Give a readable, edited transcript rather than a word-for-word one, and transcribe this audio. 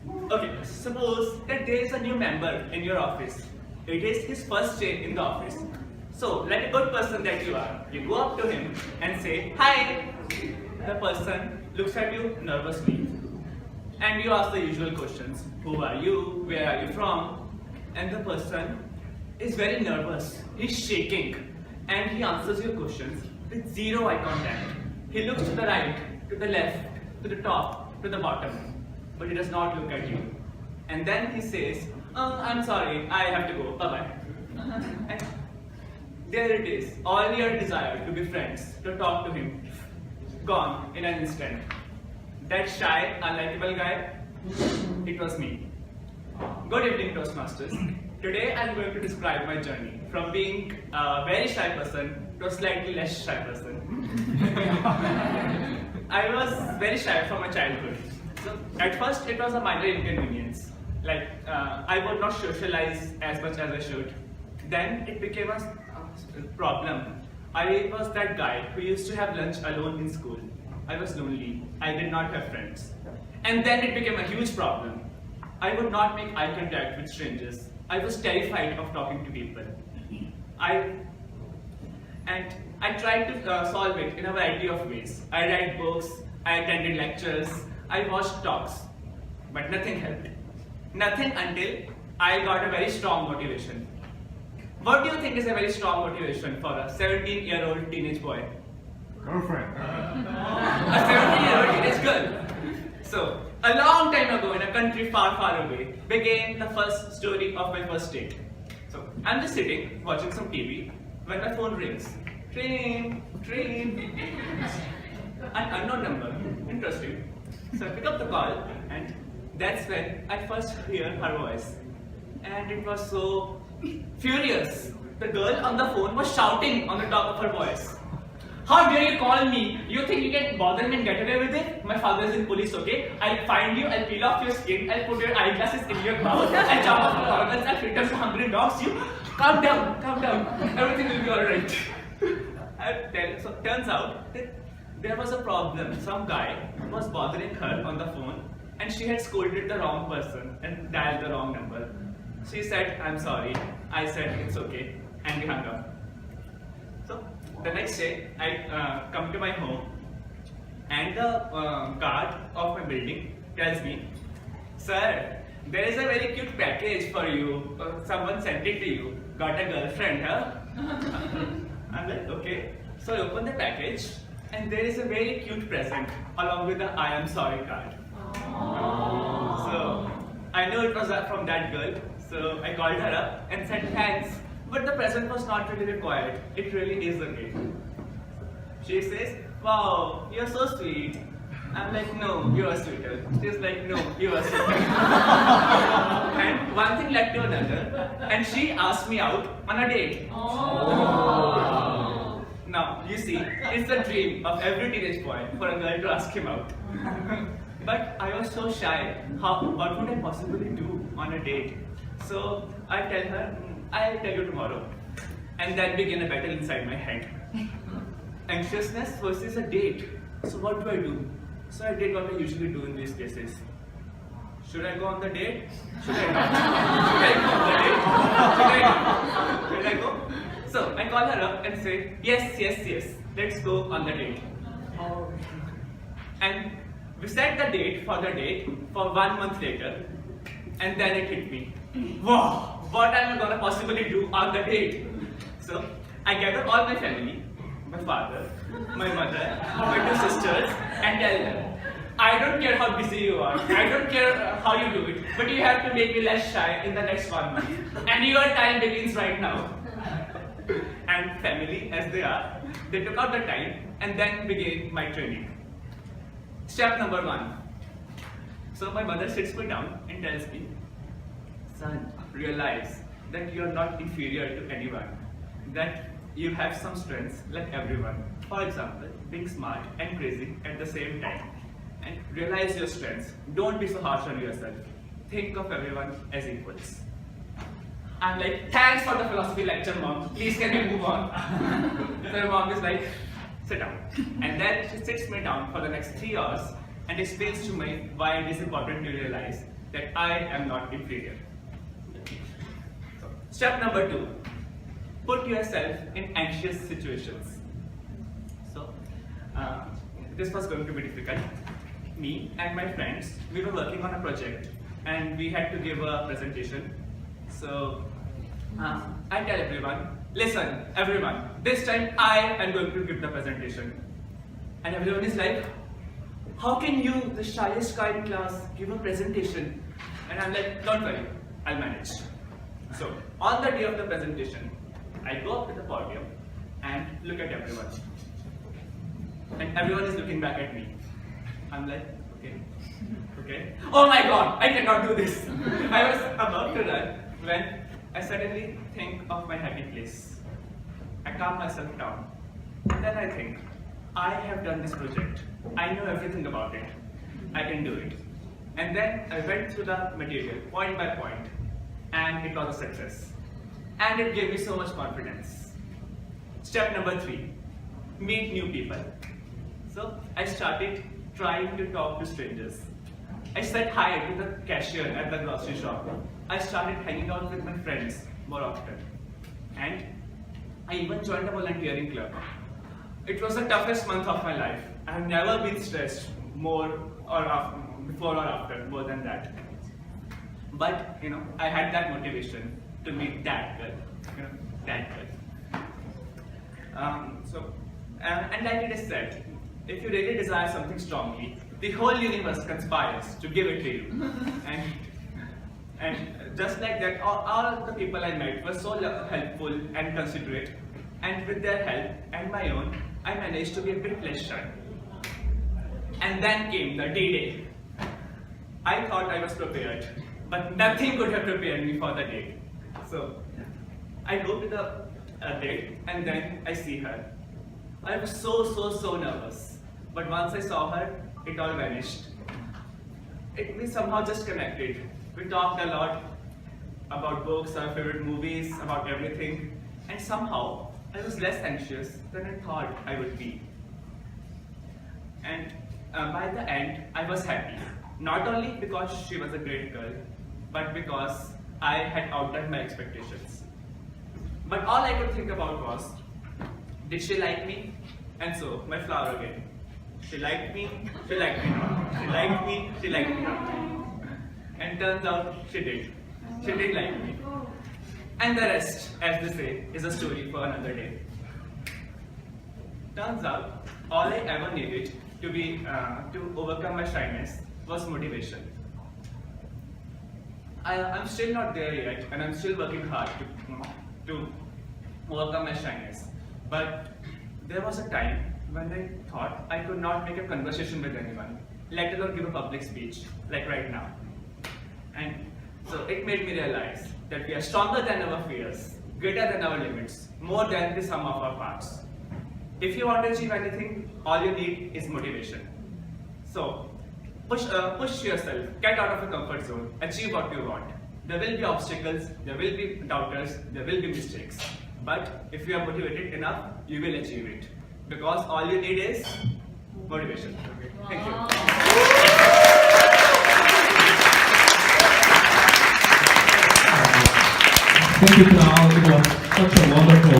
Okay, suppose that there is a new member in your office. It is his first day in the office. So, like a good person that you are, you go up to him and say, "Hi." The person looks at you nervously. And you ask the usual questions. Who are you? Where are you from? And the person is very nervous. He's shaking. And he answers your questions with zero eye contact. He looks to the right, to the left, to the top, to the bottom. But he does not look at you. And then he says, "I'm sorry, I have to go. Bye-bye." And there it is. All your desire to be friends, to talk to him, gone in an instant. That shy, unlikable guy, it was me. Good evening, Toastmasters. Today I'm going to describe my journey from being a very shy person to a slightly less shy person. I was very shy from my childhood. So at first it was a minor inconvenience. Like I would not socialize as much as I should. Then it became a problem. I was that guy who used to have lunch alone in school. I was lonely. I did not have friends. And then it became a huge problem. I would not make eye contact with strangers. I was terrified of talking to people. I tried to solve it in a variety of ways. I read books, I attended lectures, I watched talks, but nothing helped. Nothing until I got a very strong motivation. What do you think is a very strong motivation for a 17-year-old teenage boy? Girlfriend. A 17-year-old teenage girl. So, a long time ago in a country far, far away, began the first story of my first date. So, I'm just sitting, watching some TV, when my phone rings. Ring, ring. An unknown number. Interesting. So, I pick up the call, and that's when I first hear her voice. And it was so furious. The girl on the phone was shouting on the top of her voice. "How dare you call me? You think you can bother me and get away with it? My father is in police, okay? I'll find you, I'll peel off your skin, I'll put your eyeglasses in your mouth, I'll jump off the goggles, I'll feed them to hungry dogs. You calm down, everything will be alright." So turns out that there was a problem. Some guy was bothering her on the phone and she had scolded the wrong person and dialed the wrong number. She said, "I'm sorry." I said, "It's okay," and we hung up. So the next day, I come to my home, and the guard of my building tells me, "Sir, there is a very cute package for you. Someone sent it to you. Got a girlfriend, huh?" I'm like, "Okay." So I open the package, and there is a very cute present along with the "I am sorry" card. So I know it was from that girl. So I called her up and said thanks. But the present was not really required. It really is a gift. She says, "Wow, you're so sweet." I'm like, "No, you are sweeter." She's like, "No, you are sweeter." And one thing led to another, and she asked me out on a date. Now, you see, it's the dream of every teenage boy for a girl to ask him out. But I was so shy. What would I possibly do on a date? So I tell her, "I'll tell you tomorrow." And that began a battle inside my head. Anxiousness versus a date. So what do I do? So I did what I usually do in these cases. Should I go on the date? Should I not? Should I go on the date? Should I not? Should I go? So I call her up and say, yes, let's go on the date. And we set the date for 1 month later, and then it hit me. Wow, what am I gonna possibly do on the date? So I gather all my family, my father, my mother, my 2 sisters, and tell them, "I don't care how busy you are, I don't care how you do it, but you have to make me less shy in the next 1 month. And your time begins right now." And family, as they are, they took out the time and then began my training. Step number 1. So my mother sits me down and tells me, "Son, realize that you are not inferior to anyone, that you have some strengths like everyone. For example, being smart and crazy at the same time. And realize your strengths. Don't be so harsh on yourself. Think of everyone as equals." I'm like, "Thanks for the philosophy lecture, Mom. Please can we move on?" So my mom is like, "Sit down." And then she sits me down for the next 3 hours and explains to me why it is important to realize that I am not inferior. So, step number 2, put yourself in anxious situations. So, this was going to be difficult. Me and my friends, we were working on a project and we had to give a presentation. So, I tell everyone, listen, everyone, this time I am going to give the presentation. And everyone is like, how can you, the shyest guy in class, give a presentation? And I'm like, don't worry, I'll manage. So, on the day of the presentation, I go up to the podium and look at everyone. And everyone is looking back at me. I'm like, okay. Oh my god, I cannot do this. I was about to run when I suddenly think of my happy place. I calm myself down. And then I think, I have done this project. I know everything about it. I can do it. And then I went through the material point by point and it was a success. And it gave me so much confidence. Step number 3, meet new people. So I started trying to talk to strangers. I said hi to the cashier at the grocery shop. I started hanging out with my friends more often. And I even joined a volunteering club. It was the toughest month of my life. I have never been stressed more or after, before or after, more than that. But, I had that motivation to meet that girl, that girl. And like it is said, if you really desire something strongly, the whole universe conspires to give it to you. And just like that, all the people I met were so helpful and considerate. And with their help and my own, I managed to be a bit less shy. And then came the D-Day. I thought I was prepared, but nothing could have prepared me for the day. So, I go to the date and then I see her. I was so nervous. But once I saw her, it all vanished. We somehow just connected. We talked a lot about books, our favorite movies, about everything. And somehow, I was less anxious than I thought I would be. And by the end, I was happy. Not only because she was a great girl, but because I had outdone my expectations. But all I could think about was, did she like me? And so, my flower again. She liked me, she liked me not. She liked me, she liked me not. And turns out, she did. She did like me. And the rest, as they say, is a story for another day. Turns out, all I ever needed to overcome my shyness was motivation. I'm still not there yet, and I'm still working hard to overcome my shyness. But there was a time when I thought I could not make a conversation with anyone, let alone give a public speech, like right now. And so it made me realize that we are stronger than our fears, greater than our limits, more than the sum of our parts. If you want to achieve anything, all you need is motivation. So, push yourself, get out of your comfort zone, achieve what you want. There will be obstacles, there will be doubters, there will be mistakes. But if you are motivated enough, you will achieve it. Because all you need is motivation. Thank you. Thank you, Kunal. It was such a wonderful